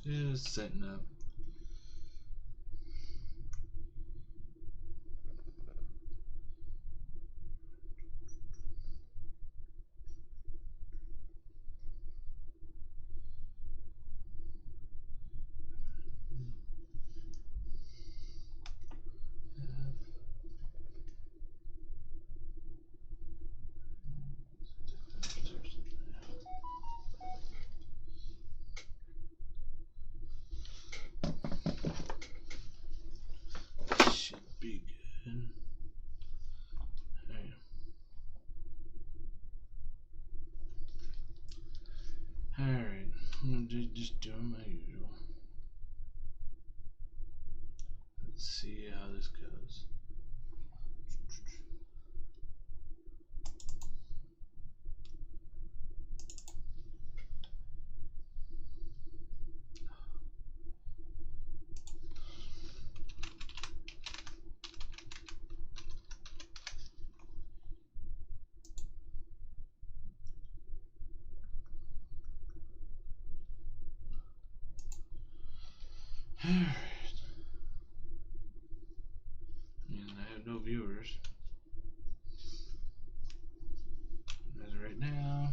Just setting up. Should be good. Alright, I'm gonna just do my usual. Let's see how this goes. Alright. And I have no viewers. As of right now.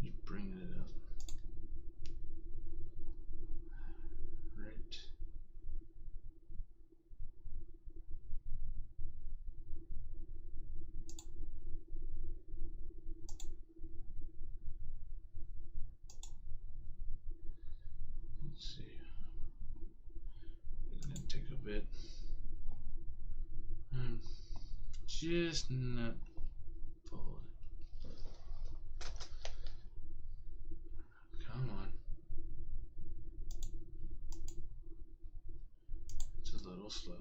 Just bringing it up. Right. Let's see. It's gonna take a bit. I'm just not pulling. Come on. It's a little slow.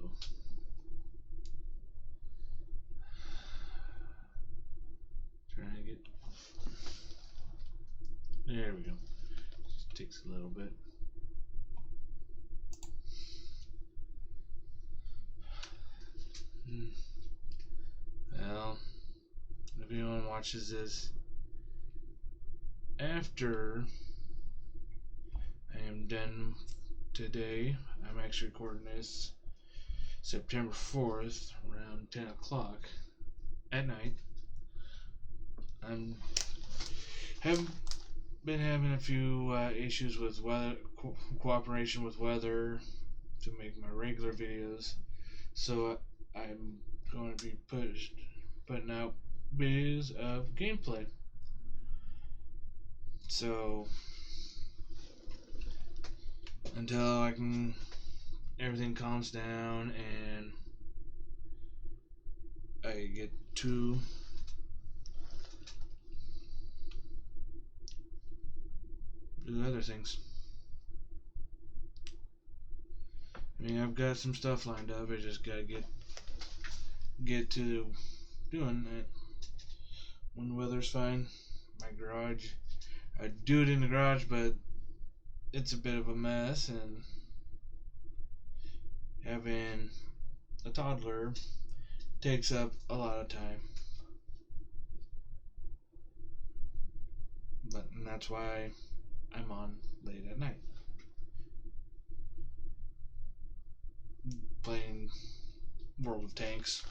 Trying to get. There we go. Just takes a little bit. Well, if anyone watches this after I am done today, I'm actually recording this September 4th around 10 o'clock at night. Have been having a few issues with weather, cooperation with weather to make my regular videos, so I'm going to be putting out videos of gameplay. So until everything calms down and I get to do other things. I mean, I've got some stuff lined up. I just gotta get to doing it when the weather's fine. My garage, I do it in the garage, but it's a bit of a mess, and having a toddler takes up a lot of time. And that's why I'm on late at night playing World of Tanks.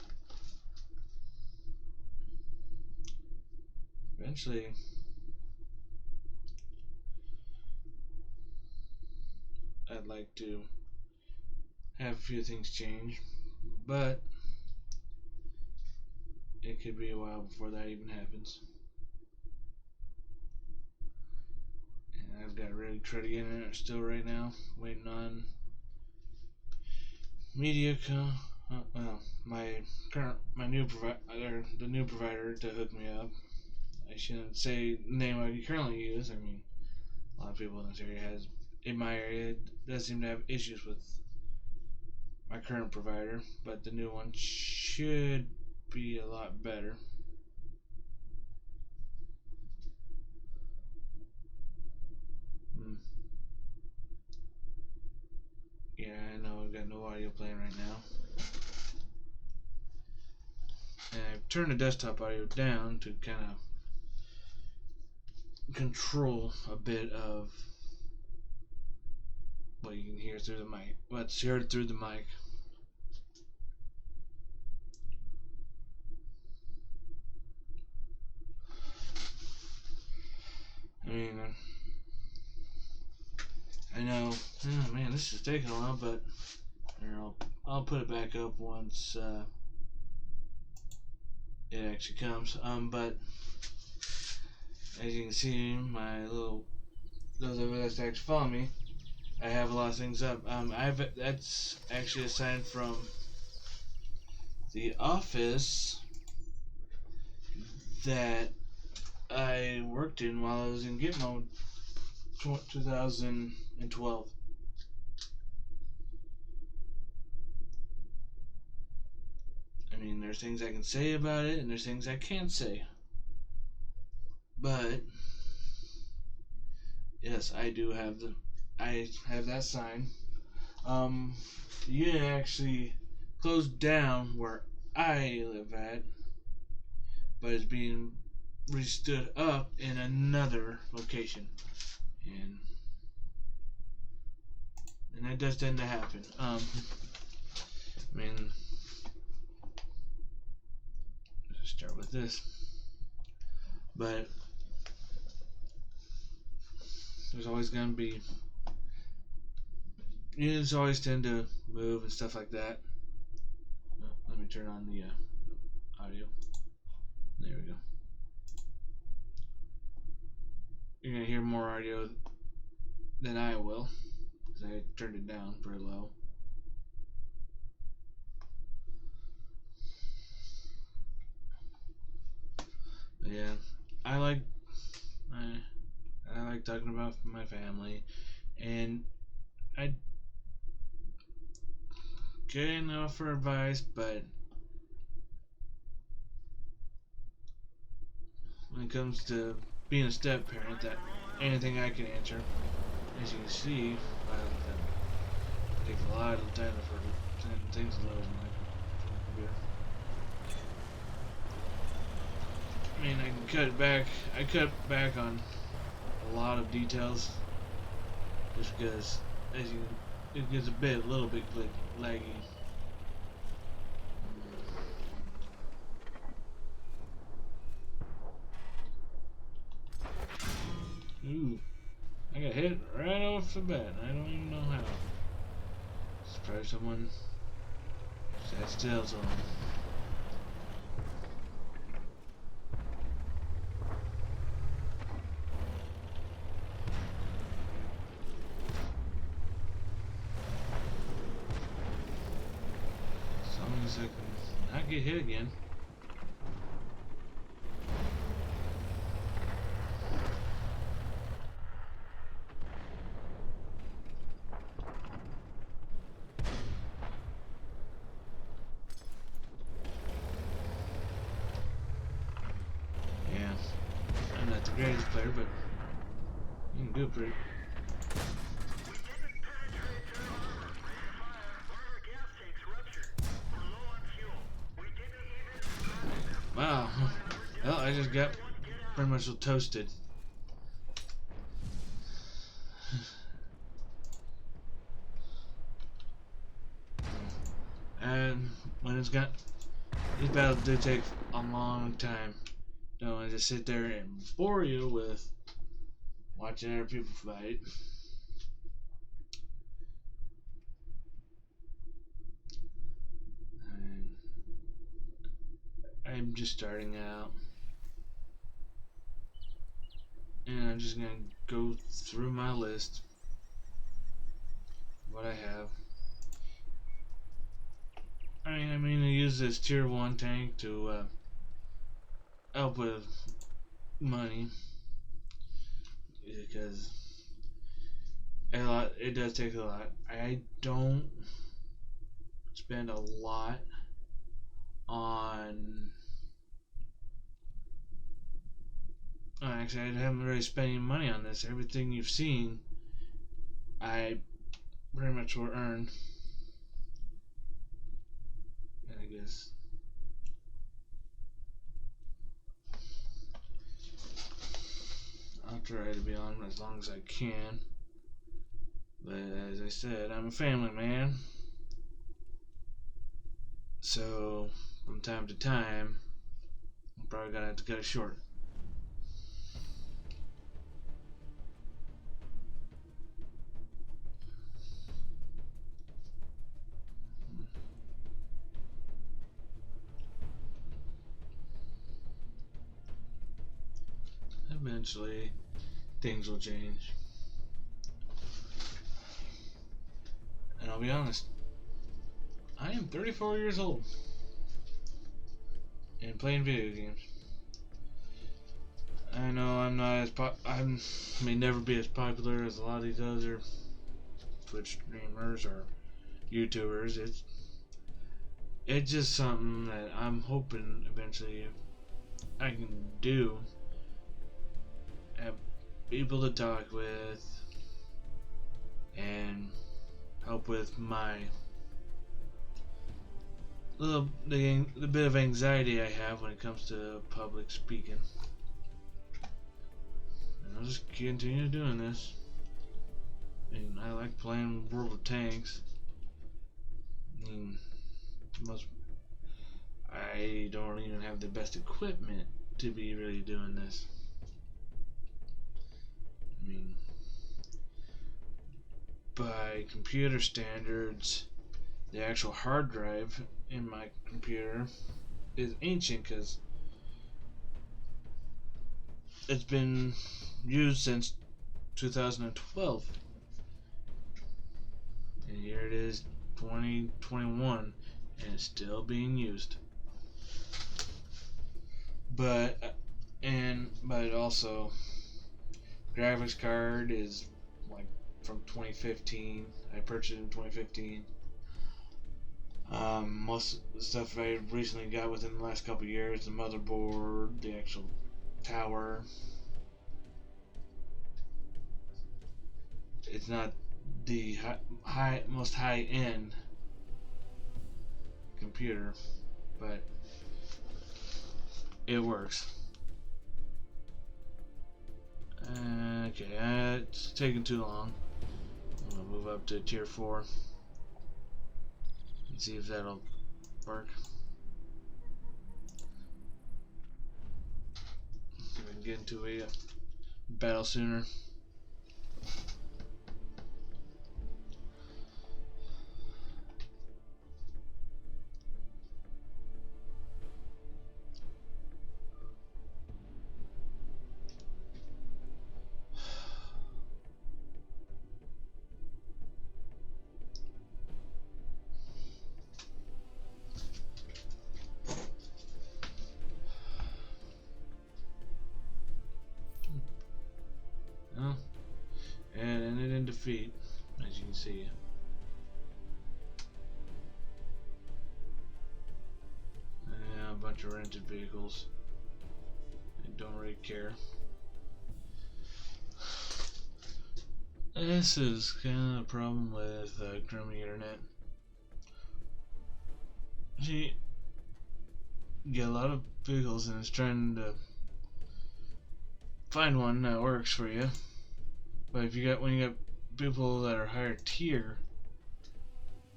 Eventually, I'd like to have a few things change, but it could be a while before that even happens. And I've got to really try to get in it still right now, waiting on well, my new provider, the new provider, to hook me up. I shouldn't say the name I currently use. I mean, a lot of people in this area in my area does seem to have issues with my current provider, but the new one should be a lot better. Yeah, I know I've got no audio playing right now. turn the desktop audio down to kind of control a bit of what you can hear through the mic. What's heard through the mic. I mean, I know, oh man, this is taking a while, but I'll put it back up once it actually comes. But as you can see, those of us that actually follow me, I have a lot of things up. That's actually a sign from the office that I worked in while I was in Gitmo 2012. I mean, there's things I can say about it, and there's things I can't say. But yes, I have that sign. The unit actually closed down where I live at, but it's being restood up in another location, and that does tend to happen. I mean, let's start with this, but there's always going to be units always tend to move and stuff like that. Let me turn on the audio. There we go. You're gonna hear more audio than I will, because I turned it down pretty low. But yeah, I like talking about my family, and I can offer advice, but when it comes to being a step parent, that anything I can answer, as you can see, it takes a lot of time for things to load in my computer. I mean, I can cut back. I cut back on a lot of details, just because it gets a little bit laggy. Ooh, I got hit right off the bat. I don't even know how. It's probably someone sat still so long. As long as I can not get hit again. I'm not the greatest player, but you can do pretty. Wow. Well, I just got pretty much toasted. And when these battles do take a long time. Don't want to just sit there and bore you with watching other people fight. And I'm just starting out, and I'm just gonna go through my list, what I have. I mean, I use this tier 1 tank to help with money, because it does take a lot. I don't spend a lot on. Actually, I haven't really spent any money on this. Everything you've seen, I pretty much will earn. And I guess try to be on as long as I can. But as I said, I'm a family man. So, from time to time, I'm probably gonna have to cut it short. Eventually, things will change. And I'll be honest, I am 34 years old and playing video games. I know I'm not as I may never be as popular as a lot of these other Twitch streamers or YouTubers. It's just something that I'm hoping eventually I can do. Have people to talk with and help with my the bit of anxiety I have when it comes to public speaking. And I'll just continue doing this. And I like playing World of Tanks. I mean, I don't even have the best equipment to be really doing this. I mean, by computer standards, the actual hard drive in my computer is ancient because it's been used since 2012. And here it is, 2021, and it's still being used. But also, graphics card is like from 2015. I purchased it in 2015. Most of the stuff I recently got within the last couple of years, the motherboard, the actual tower. It's not the most high-end computer, but it works. Okay, it's taking too long. I'm gonna move up to tier 4 and see if that'll work. So we can get into a battle sooner. Oh, and ended in defeat, as you can see. Yeah, a bunch of rented vehicles. I don't really care. This is kind of a problem with crummy internet. You get a lot of vehicles and it's trying to find one that works for you. But when you got people that are higher tier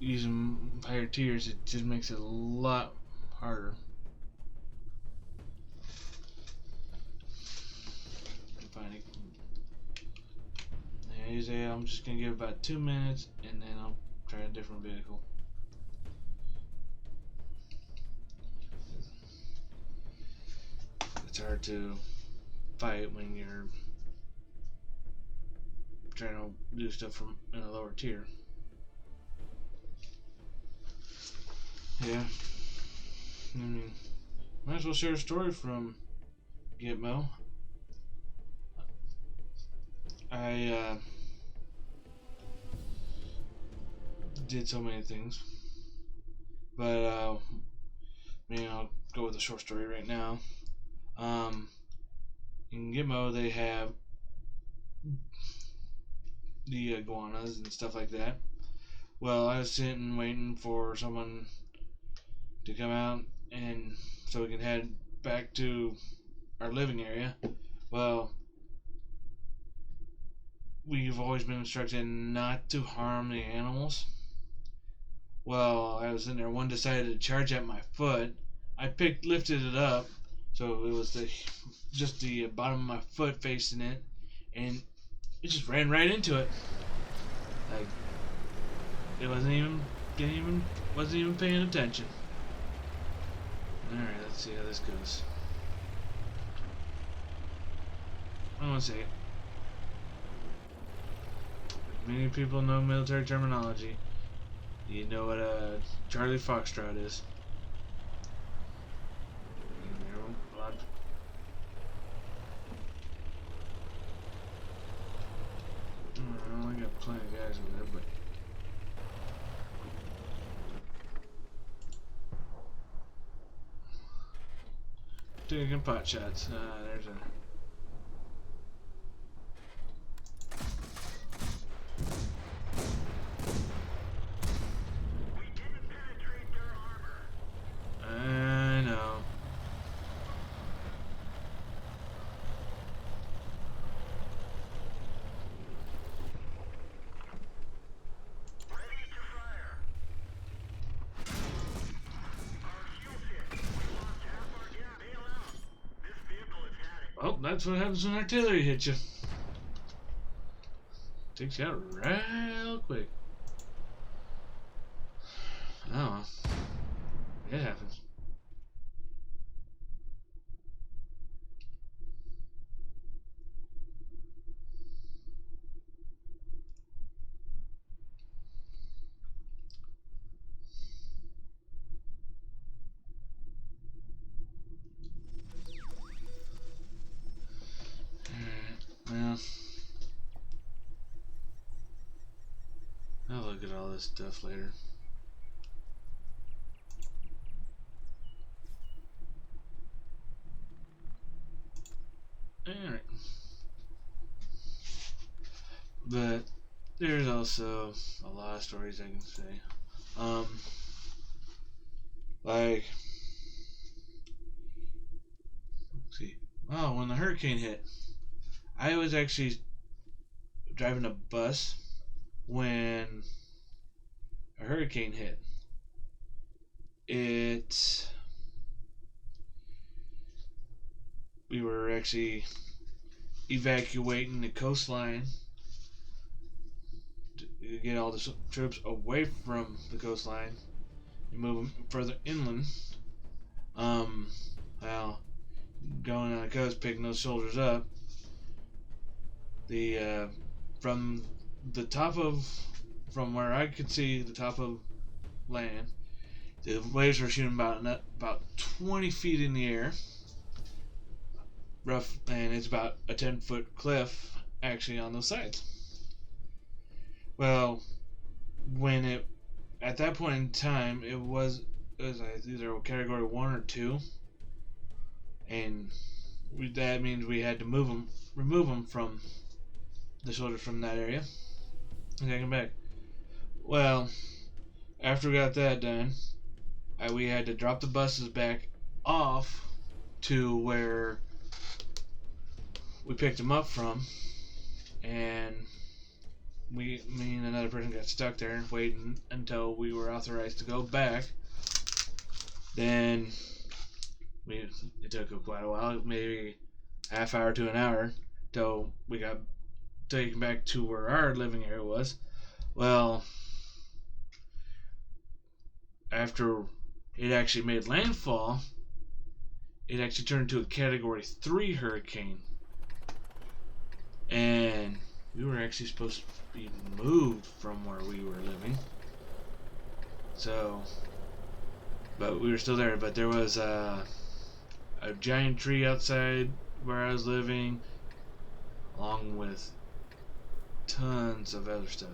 using higher tiers, it just makes it a lot harder. Finding. Usually I'm just gonna give about 2 minutes and then I'll try a different vehicle. It's hard to fight when you're trying to do stuff from in a lower tier. Yeah. I mean, might as well share a story from Gitmo. I did so many things, but I'll go with a short story right now. In Gitmo, they have the iguanas and stuff like that. Well, I was sitting waiting for someone to come out and so we can head back to our living area. Well, we've always been instructed not to harm the animals. Well, I was in there. One decided to charge at my foot. I lifted it up, so it was just the bottom of my foot facing it, and it just ran right into it. Like it wasn't even paying attention. All right, let's see how this goes. I want to say it. Many people know military terminology. You know what a Charlie Foxtrot is. I only got plenty of guys in there, but taking pot shots. There's a. I know. Oh, that's what happens when artillery hits you. Takes you out real quick. Oh, it happens. Well, I'll look at all this stuff later. Alright. But there's also a lot of stories I can say. Like, let's see. Oh, when the hurricane hit, I was actually driving a bus when a hurricane hit. We were actually evacuating the coastline to get all the troops away from the coastline and move them further inland. Well, going on the coast, picking those soldiers up. From where I could see the top of land, the waves were shooting about 20 feet in the air. Rough, and it's about a 10-foot cliff actually on those sides. Well, at that point in time, it was either a category 1 or 2, and that means we had to remove them from the soldiers from that area and take them back. Well, after we got that done, we had to drop the buses back off to where we picked them up from, and me and another person got stuck there waiting until we were authorized to go back. Then it took quite a while, maybe half hour to an hour, till we got taken back to where our living area was. Well, after it actually made landfall, it actually turned into a category 3 hurricane. And we were actually supposed to be moved from where we were living. So, but we were still there. But there was a giant tree outside where I was living, along with tons of other stuff.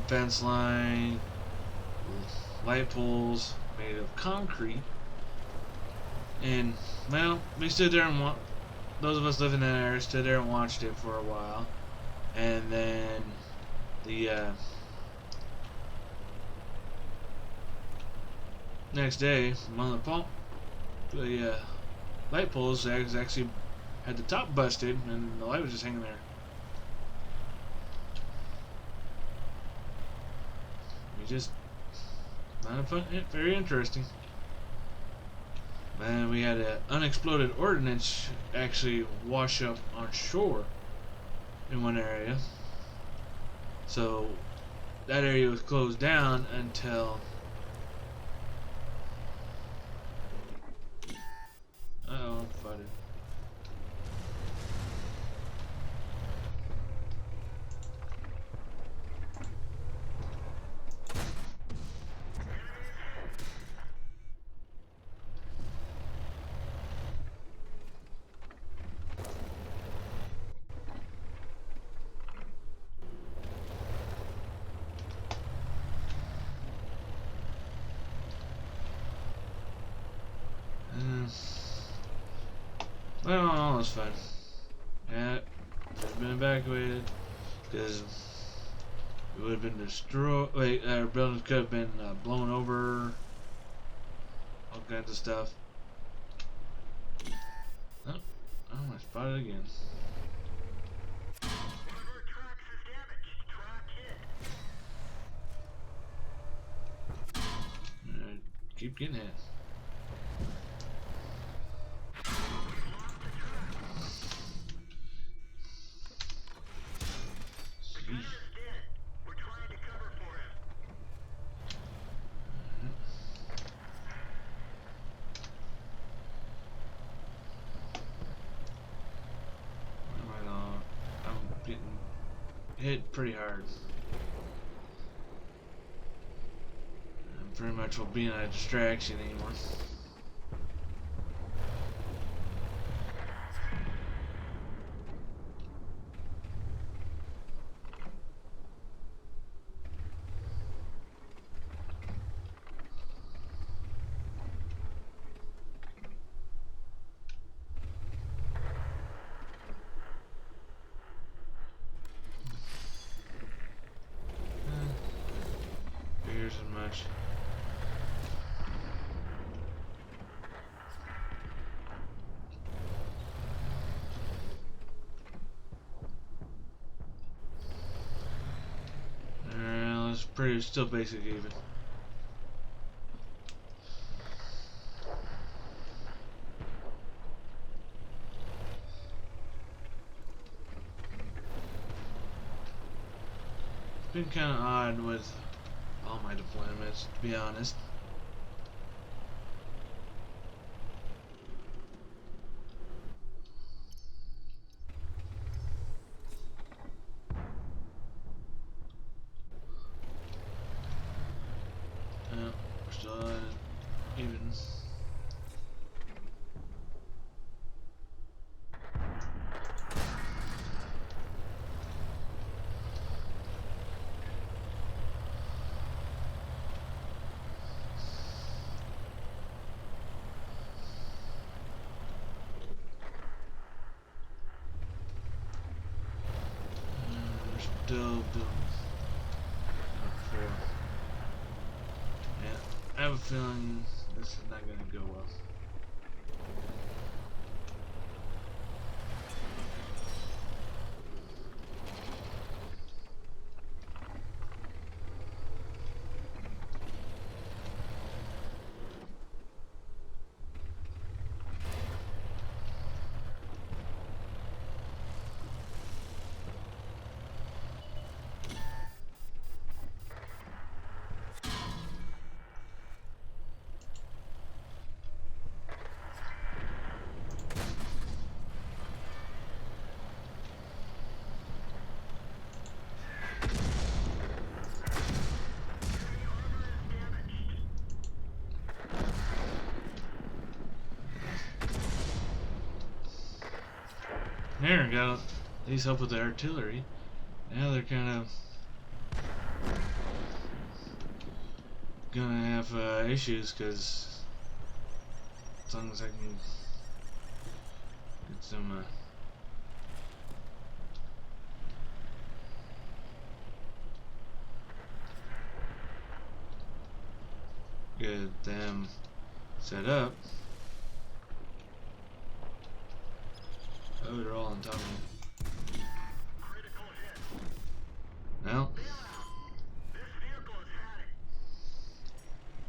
Fence line, light poles made of concrete, and well, we stood there and those of us living in that area stood there and watched it for a while, and then the Next day, one of the light poles actually had the top busted, and the light was just hanging there. We just not fun, very interesting. And we had an unexploded ordnance actually wash up on shore in one area. So that area was closed down until I'm flooded. Well, it's fine. Yeah, should been evacuated because it would have been destroyed. Wait, our buildings could have been blown over. All kinds of stuff. Oh, I spotted again. Keep getting hit. I'm getting hit pretty hard. I'm pretty much will be a distraction anymore. Figures as much. It's pretty still basic even. It's been kind of odd with all my deployments, to be honest. We're still even. Still doing four. Yeah, I have a feeling this is not going to go well. There, got at least help with the artillery. Now they're kind of gonna have issues because as long as I can get some get them set up. Oh, they're all on top of me. Well,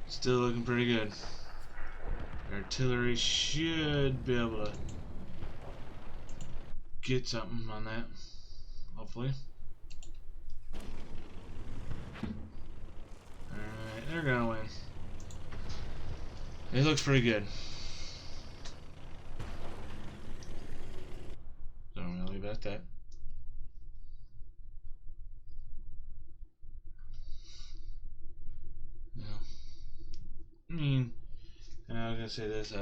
still looking pretty good. Artillery should be able to get something on that, hopefully. Alright, they're gonna win. It looks pretty good. So I'm gonna leave it at that. Yeah. I mean, I was gonna say this,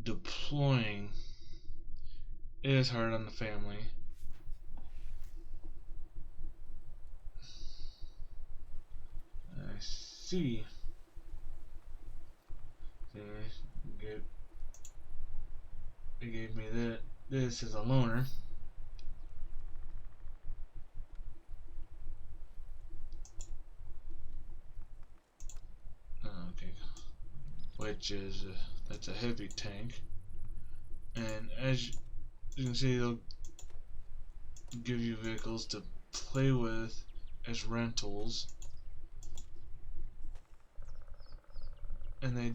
deploying is hard on the family. I see. They gave me this as a loaner. Okay, which is that's a heavy tank, and as you can see, they'll give you vehicles to play with as rentals, and they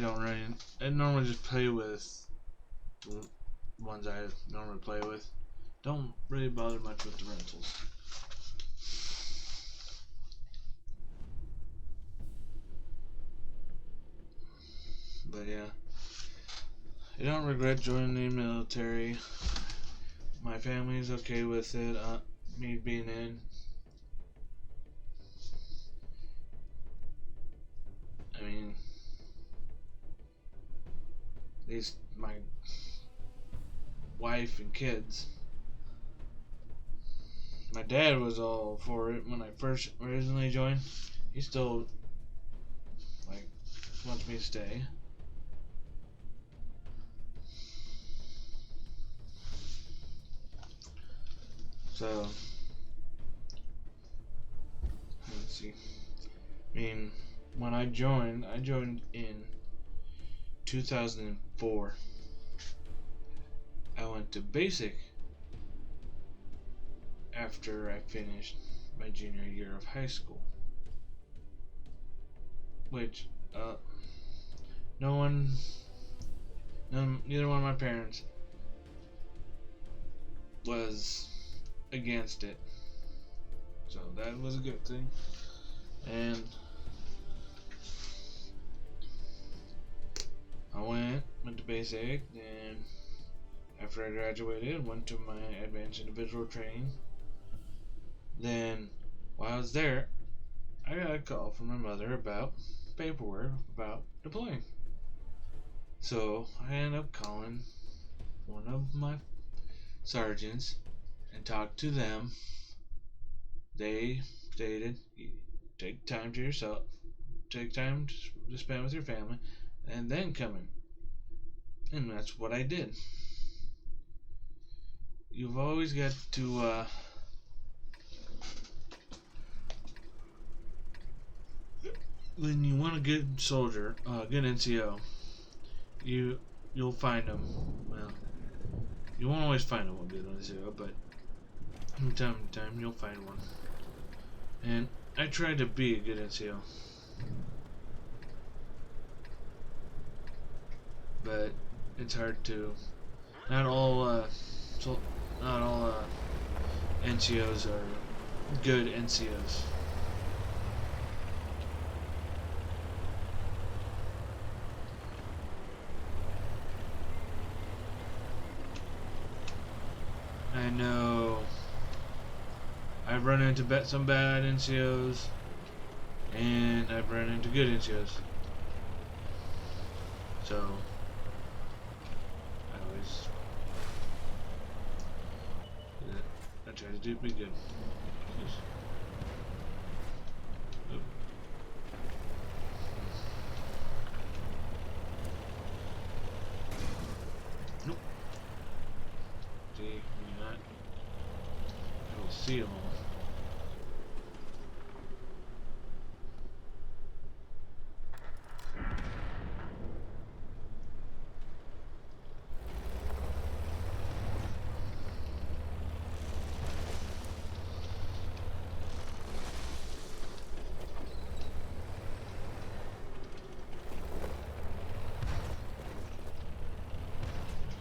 don't really. I normally just play with the ones I normally play with. Don't really bother much with the rentals. But yeah, I don't regret joining the military. My family's okay with it. Me being in. I mean, at least my wife and kids. My dad was all for it when I first originally joined. He still wants me to stay. So let's see. I mean, when I joined in 2004. I went to basic after I finished my junior year of high school, which neither one of my parents was against it, so that was a good thing. And I went to basic, and after I graduated, went to my advanced individual training. Then, while I was there, I got a call from my mother about paperwork about deploying. So I ended up calling one of my sergeants and talked to them. They stated, take time to yourself, take time to spend with your family, and then come in. And that's what I did. You've always got to when you want a good soldier, good NCO, you'll find them. Well, you won't always find a good NCO, but from time to time you'll find one. And I try to be a good NCO, but it's hard to. Not all NCOs are good NCOs. I know I've run into some bad NCOs, and I've run into good NCOs. So I try to be good. Nope. See, not. see them all.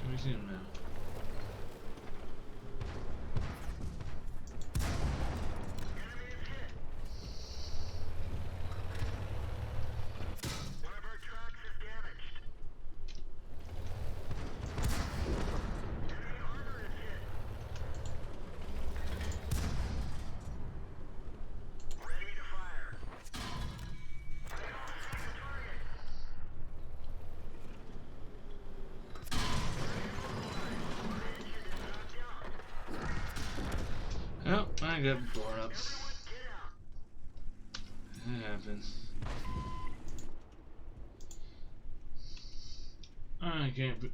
Let me see them now. Oh, I got blown up. That happens. I can't be.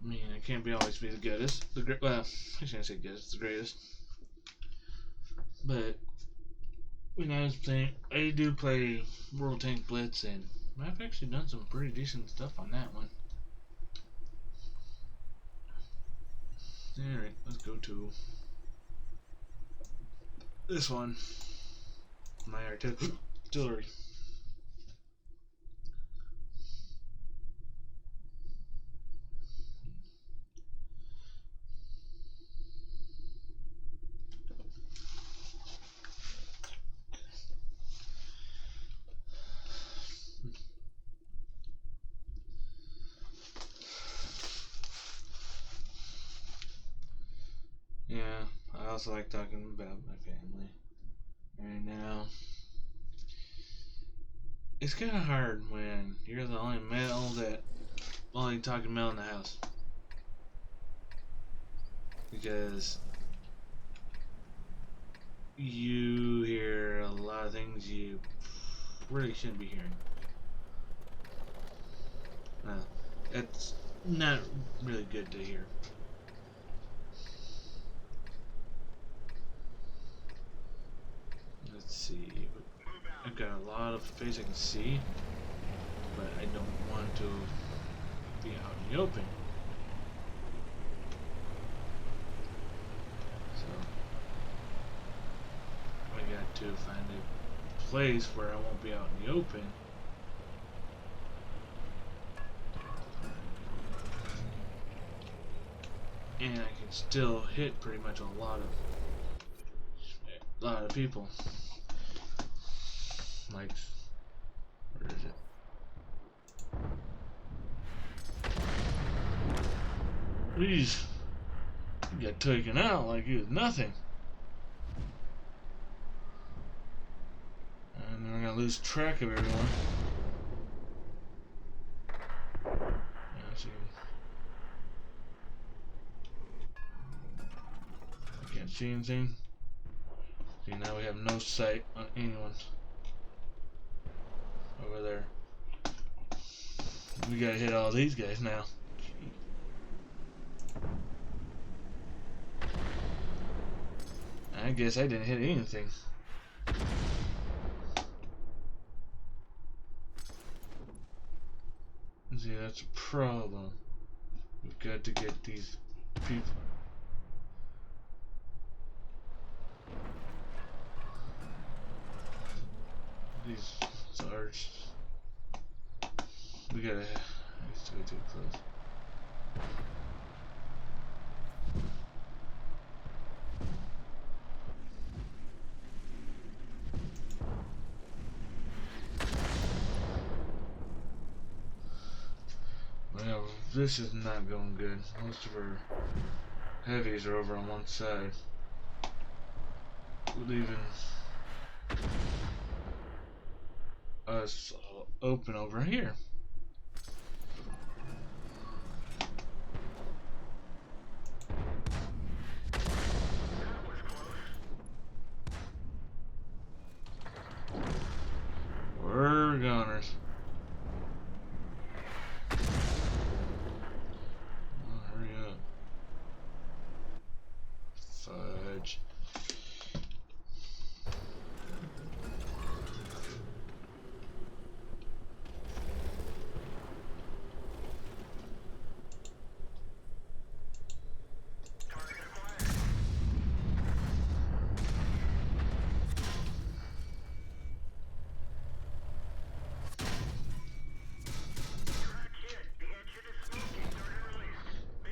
I mean, I can't be always be the goodest. Well, I shouldn't say goodest. The greatest. But when I was playing, I do play World Tank Blitz, and I've actually done some pretty decent stuff on that one. All right, let's go to this one. My artillery. Yeah, I also like talking about my family right now. It's kind of hard when you're the only male only talking male in the house, because you hear a lot of things you really shouldn't be hearing. It's not really good to hear. Let's see. I've got a lot of space I can see, but I don't want to be out in the open. So I got to find a place where I won't be out in the open. And I can still hit pretty much a lot of people. Like, where is it? Jeez, he got taken out like he was nothing. And we're gonna lose track of everyone. I can't see anything. See, now we have no sight on anyone over there. We gotta hit all these guys now. I guess I didn't hit anything. See, that's a problem. We've got to get these people. These Sarge. We gotta. I used to go too close. Well, this is not going good. Most of our heavies are over on one side, leaving us open over here. We're goners. Oh, hurry up. Fudge.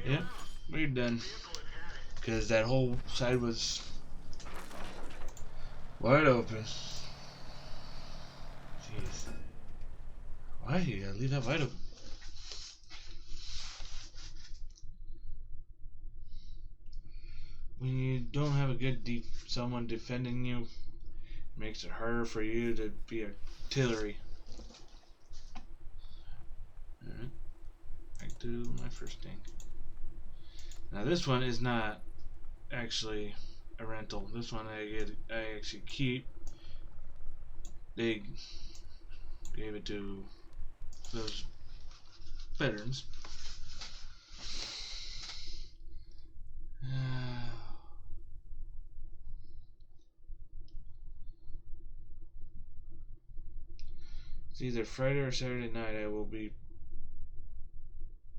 Yep, we're done. Because that whole side was wide open. Jeez. Why you gotta leave that wide open? When you don't have a good someone defending you, it makes it harder for you to be artillery. Alright, back to my first tank. Now this one is not actually a rental. This one I actually keep. They gave it to those veterans. It's either Friday or Saturday night I will be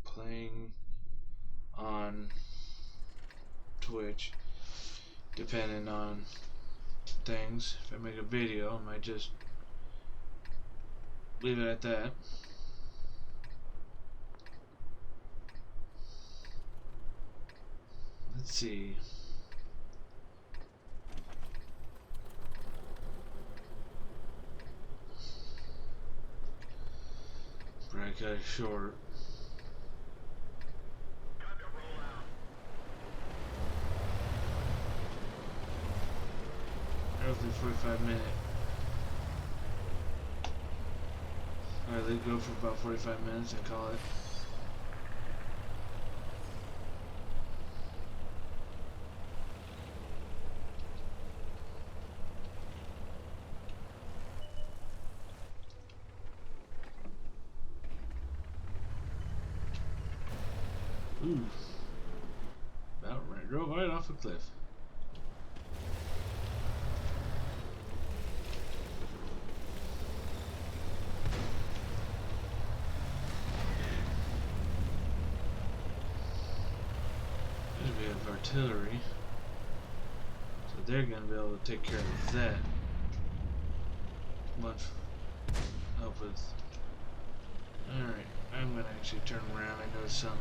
playing on Twitch, depending on things. If I make a video, I might just leave it at that. Let's see. Probably cut it short. Roughly 45-minute. Alright, let it go for about 45 minutes and call it. Ooh. Drove right off a cliff. We have artillery, so they're going to be able to take care of that. Much help with. Alright, I'm going to actually turn around. I noticed something.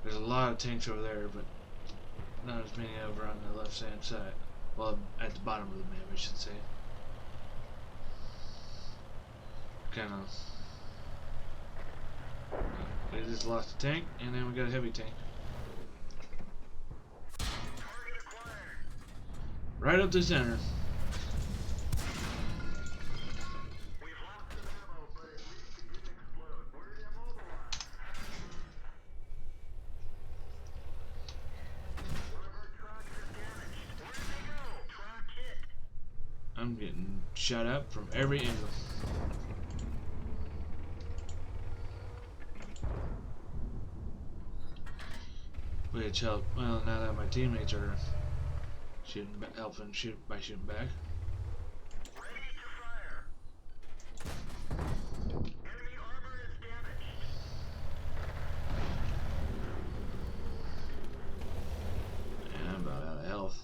There's a lot of tanks over there, but not as many over on the left hand side. Well, at the bottom of the map, I should say. Kind of. They just lost a tank, and then we got a heavy tank. Right up the center. I'm getting shot up from every angle. Which help. Well, now that my teammates are helping shooting back. Yeah, I'm about out of health.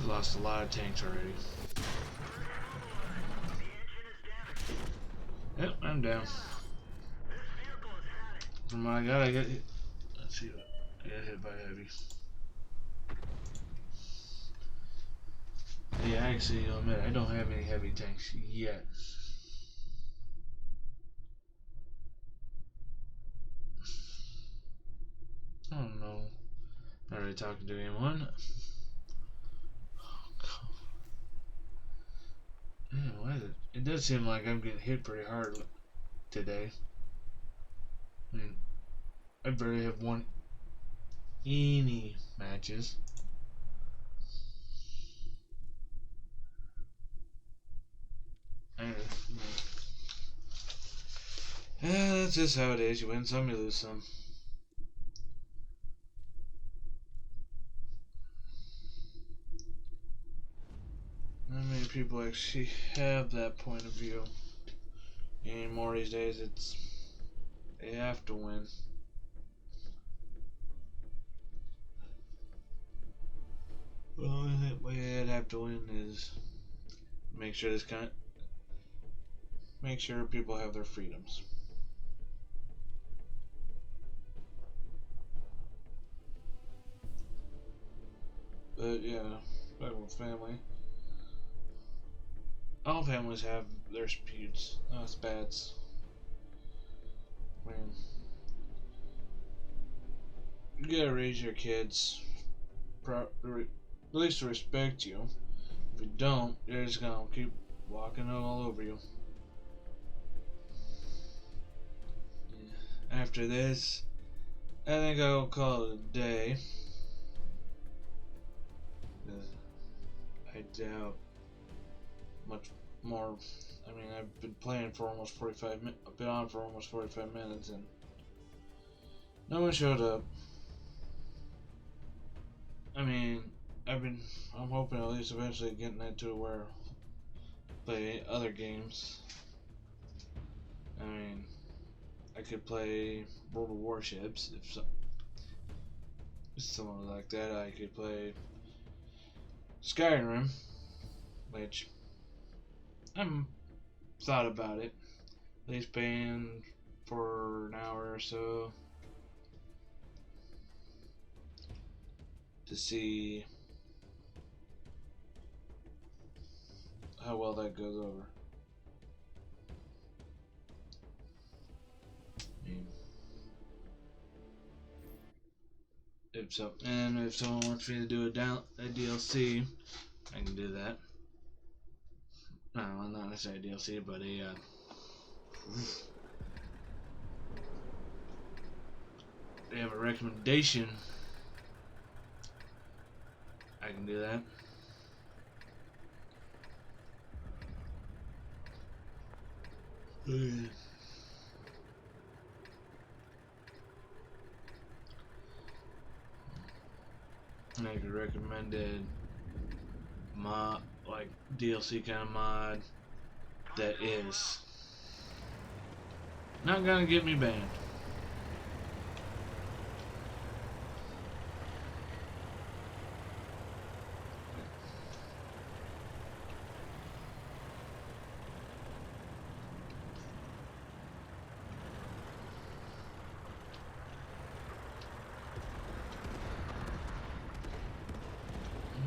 Lost a lot of tanks already. Yep, I'm down. From what I got hit. Let's see what I got hit by heavy. Yeah, actually, I'll admit I don't have any heavy tanks yet. I don't know. Not really talking to anyone. Yeah, why is it? It does seem like I'm getting hit pretty hard today. I mean, I barely have won any matches. That's just how it is. You win some, you lose some. Not many people actually have that point of view anymore these days. It's they have to win. The only way they'd have to win is make sure make sure people have their freedoms. But yeah, back with family. All families have their disputes, spats. I mean, you gotta raise your kids at least to respect you. If you don't, they're just gonna keep walking all over you. Yeah. After this, I think I'll call it a day. I doubt much more. I mean, I've been playing for almost 45 minutes. I've been on for almost 45 minutes, and no one showed up. I mean, I'm hoping at least eventually getting into where I play other games. I mean, I could play World of Warships if someone like that. I could play Skyrim, which I'm thought about it. At least paying for an hour or so to see how well that goes over. If someone wants me to do a DLC, I can do that. No, not necessarily a DLC, but they have a recommendation. I can do that. Like a recommended mod, like DLC kind of mod that is not gonna get me banned.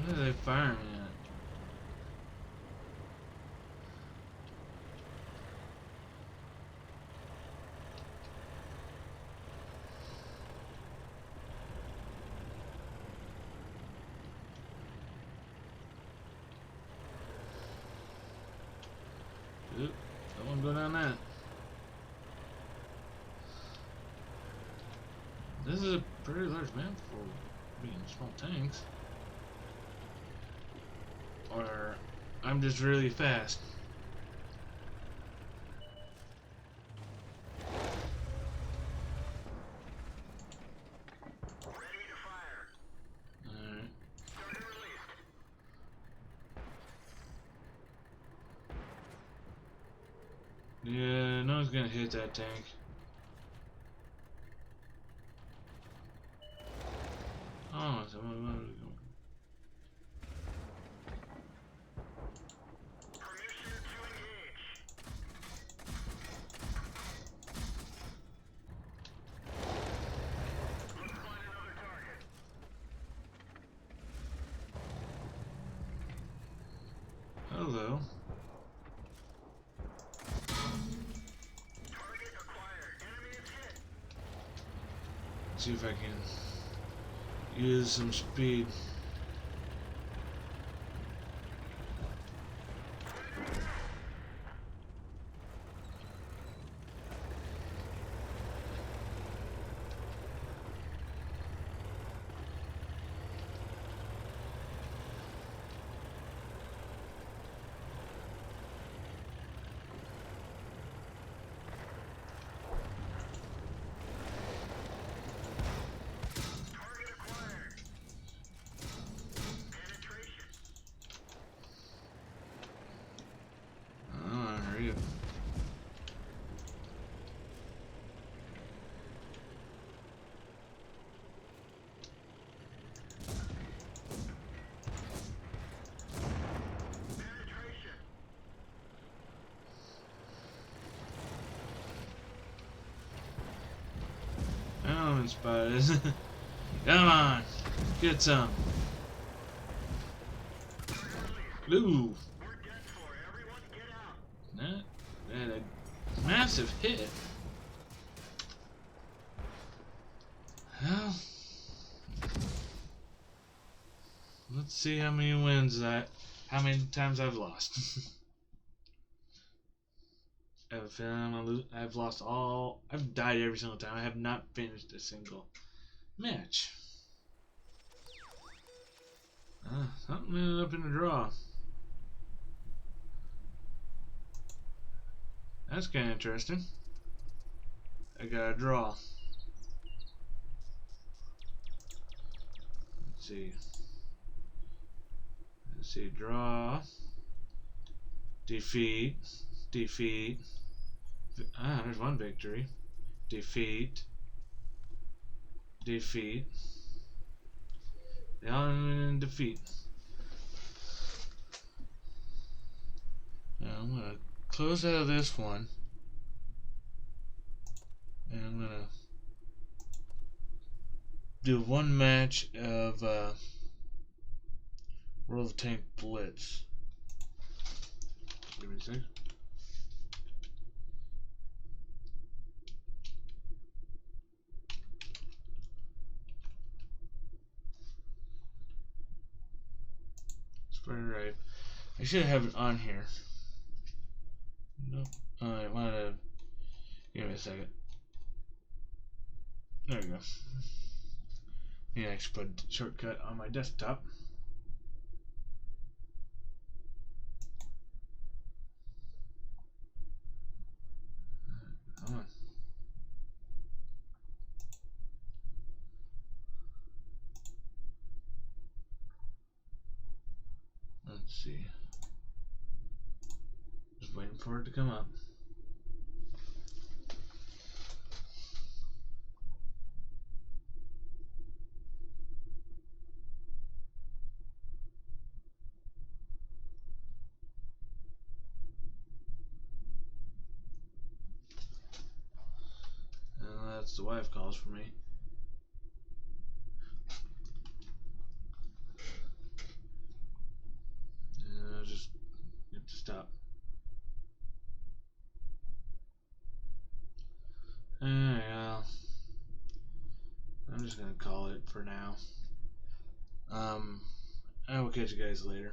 Where are they firing at? Oop, don't want to go down that. This is a pretty large map for being small tanks. Or I'm just really fast. Alright. Yeah, no one's gonna hit that tank. Oh, someone. Hello. See if I can use some speed. it. Element spiders. Come on. Get some. Ooh. That had a massive hit. Well, let's see how many wins how many times I've lost. I have a feeling I've lost all. I've died every single time. I have not finished a single match. Something ended up in the draw. That's kind of interesting. I got a draw. Let's see. Let's see. Draw. Defeat. Defeat. There's one victory. Defeat. Defeat. And defeat. Now I'm gonna close out of this one. And I'm gonna do one match of World of Tank Blitz. Give me a sec. Spider Right. I should have it on here. Nope. I might have. Give me a second. There we go. Yeah, I actually put a shortcut on my desktop. Come on. Let's see. Just waiting for it to come up. And that's the wife calls for me. And I'll just have to stop. Alright, well, I'm just gonna call it for now. I will catch you guys later.